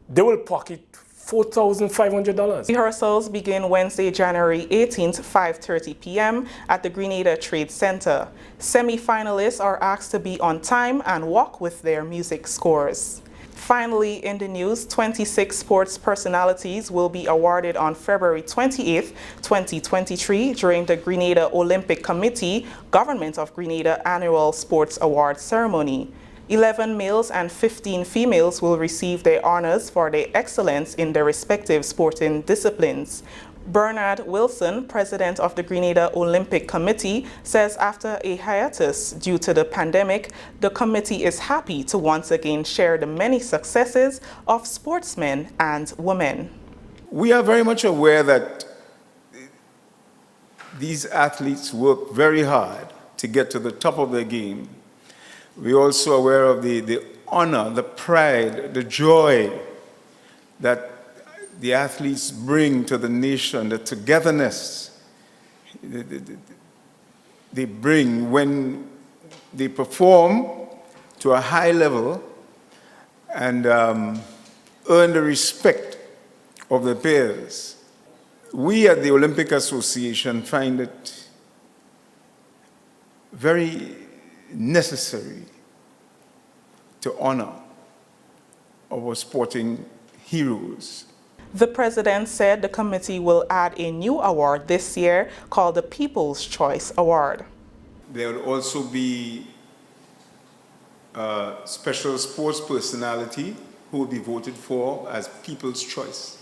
They will pocket $4,500. Rehearsals begin Wednesday, January 18th, 5:30 p.m. at the Grenada Trade Center. Semi-finalists are asked to be on time and walk with their music scores. Finally, in the news, 26 sports personalities will be awarded on February 28th, 2023 during the Grenada Olympic Committee Government of Grenada Annual Sports Award Ceremony. 11 males and 15 females will receive their honors for their excellence in their respective sporting disciplines. Bernard Wilson, president of the Grenada Olympic Committee, says after a hiatus due to the pandemic, the committee is happy to once again share the many successes of sportsmen and women. We are very much aware that these athletes work very hard to get to the top of their game. We're also aware of the honor, the pride, the joy that the athletes bring to the nation, the togetherness they bring when they perform to a high level and earn the respect of the peers. We at the Olympic Association find it very necessary to honor our sporting heroes. The president said the committee will add a new award this year called the People's Choice Award. There will also be a special sports personality who will be voted for as People's Choice.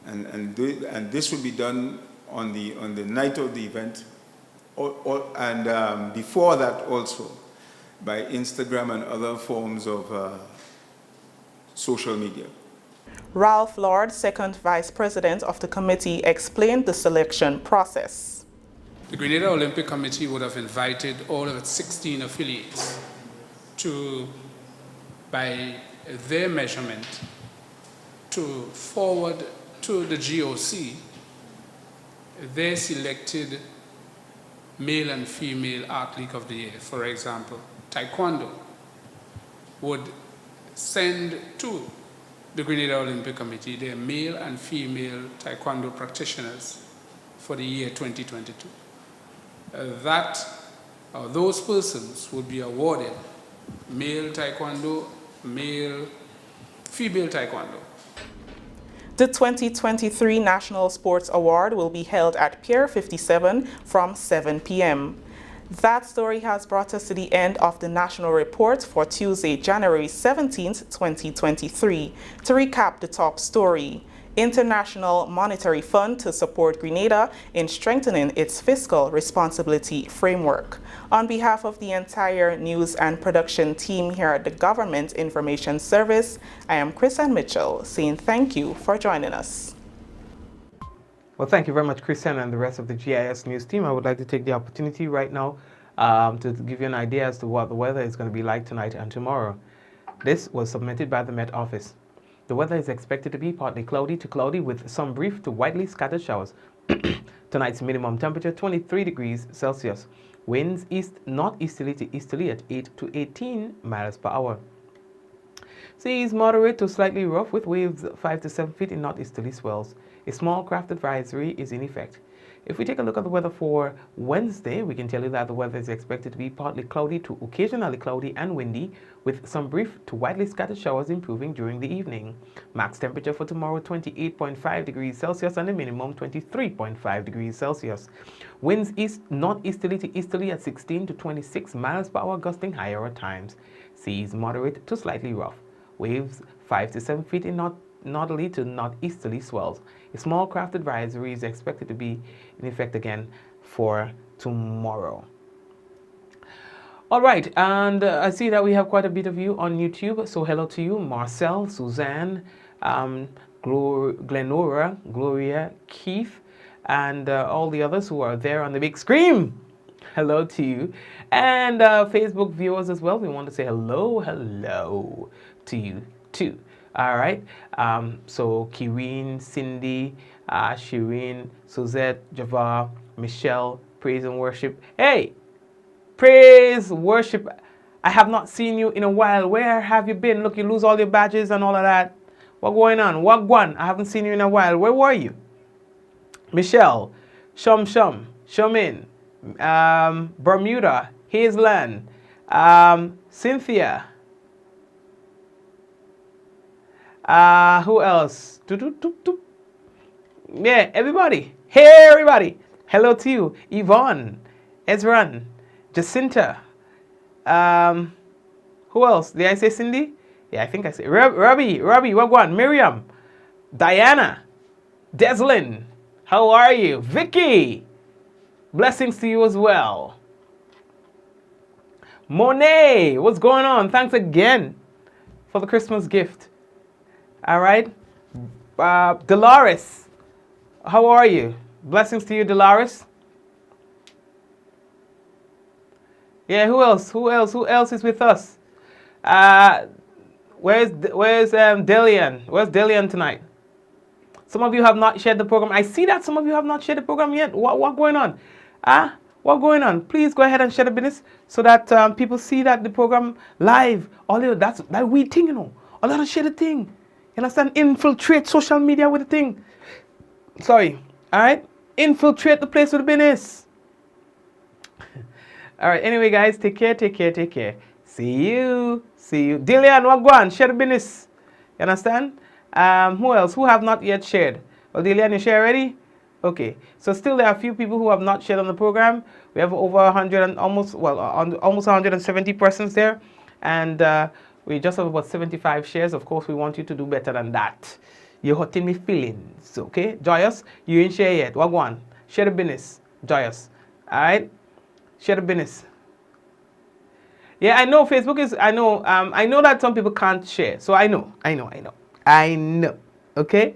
And this will be done on the night of the event, and before that also by Instagram and other forms of social media. Ralph Lord, second vice president of the committee, explained the selection process. The Grenada Olympic Committee would have invited all of its 16 affiliates to, by their measurement, to forward to the GOC their selected male and female athlete of the year. For example, Taekwondo would send to the Grenada Olympic Committee their male and female Taekwondo practitioners for the year 2022. Those persons would be awarded male Taekwondo, female Taekwondo. The 2023 National Sports Award will be held at Pier 57 from 7 p.m. That story has brought us to the end of the National Report for Tuesday, January 17th, 2023. To recap the top story, International Monetary Fund to support Grenada in strengthening its fiscal responsibility framework. On behalf of the entire news and production team here at the Government Information Service, I am Chrisann Mitchell saying thank you for joining us. Well, thank you very much, Chrisann, and the rest of the GIS News team. I would like to take the opportunity right now to give you an idea as to what the weather is going to be like tonight and tomorrow. This was submitted by the Met Office. The weather is expected to be partly cloudy to cloudy with some brief to widely scattered showers. Tonight's minimum temperature 23 degrees Celsius. Winds northeasterly to easterly at 8 to 18 miles per hour. Seas moderate to slightly rough with waves 5 to 7 feet in northeasterly swells. A small craft advisory is in effect. If we take a look at the weather for Wednesday, we can tell you that the weather is expected to be partly cloudy to occasionally cloudy and windy, with some brief to widely scattered showers improving during the evening. Max temperature for tomorrow 28.5 degrees Celsius and the minimum 23.5 degrees Celsius. Winds northeasterly to easterly at 16 to 26 miles per hour, gusting higher at times. Seas moderate to slightly rough. Waves 5 to 7 feet in northerly to northeasterly swells. A small craft advisory is expected to be in effect again for tomorrow. All right, and I see that we have quite a bit of you on YouTube, so hello to you, Marcel, Suzanne, Glenora, Gloria, Keith, and all the others who are there on the big screen. Hello to you. And Facebook viewers as well, we want to say hello to you too. All right, so Kireen, Cindy, Shireen, Suzette, Javar, Michelle, praise and worship. Hey, praise, worship. I have not seen you in a while. Where have you been? Look, you lose all your badges and all of that. What going on? What gone? I haven't seen you in a while. Where were you? Michelle, Shumin, Bermuda, Hazeland, Cynthia. Who else? Yeah, everybody. Hey, everybody. Hello to you. Yvonne, Ezran, Jacinta. Who else? Did I say Cindy? Yeah, I think I said Robbie, Wagwan, Miriam, Diana, Deslin. How are you? Vicky. Blessings to you as well. Monet, what's going on? Thanks again for the Christmas gift. All right. Dolores, how are you? Blessings to you, Dolores. Yeah, who else? Who else is with us? Where's Delian? Where's Delian tonight? Some of you have not shared the program. I see that some of you have not shared the program yet. What going on? What going on? Please go ahead and share the business so that people see that the program live. All that's that weird thing, you know. A lot of share the thing. You understand? Infiltrate social media with the thing. Sorry. All right? Infiltrate the place with the business. All right. Anyway, guys, take care, take care, take care. See you. See you. Dillian, what go on? Share the business. You understand? Who else? Who have not yet shared? Well, Dillian, you share already? Okay. So still there are a few people who have not shared on the program. We have over 100 and almost 170 persons there. And we just have about 75 shares. Of course, we want you to do better than that. You're hurting me feelings, okay? Joyous, you ain't share yet. What go on? Share the business. Joyous. All right? Share the business. Yeah, I know Facebook is, I know that some people can't share. So I know. Okay?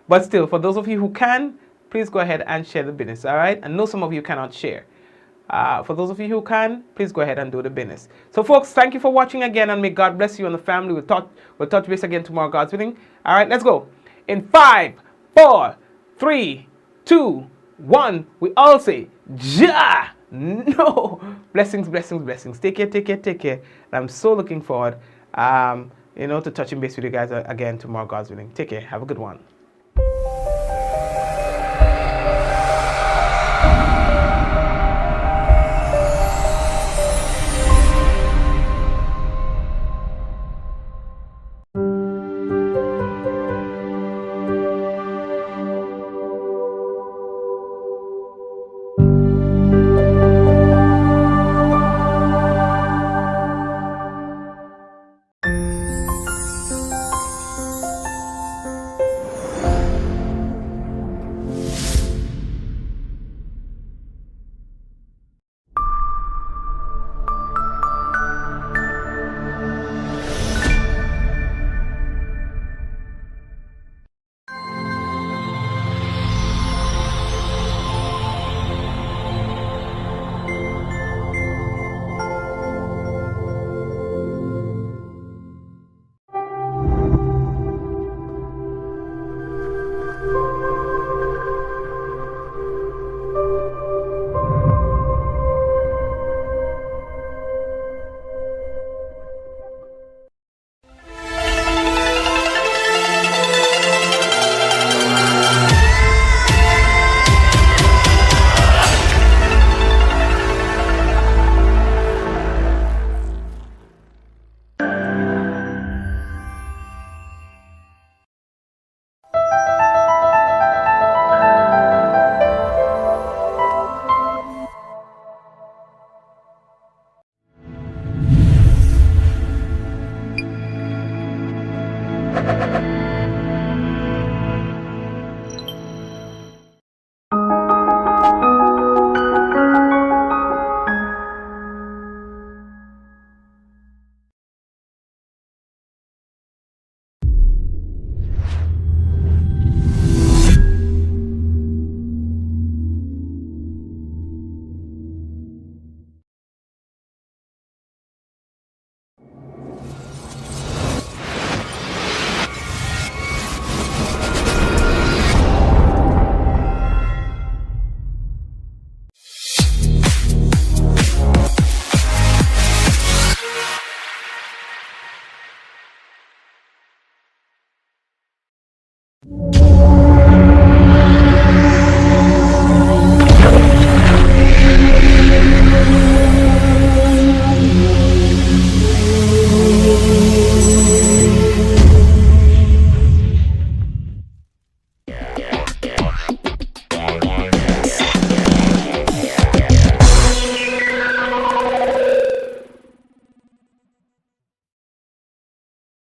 But still, for those of you who can, please go ahead and share the business, all right? I know some of you cannot share. For those of you who can, please go ahead and do the business. So, folks, thank you for watching again, and may God bless you and the family. We'll touch base again tomorrow, God's willing. All right, let's go. In 5, 4, 3, 2, 1, we all say, Ja! No! Blessings, blessings, blessings. Take care, take care, take care. And I'm so looking forward, to touching base with you guys again tomorrow, God's willing. Take care. Have a good one.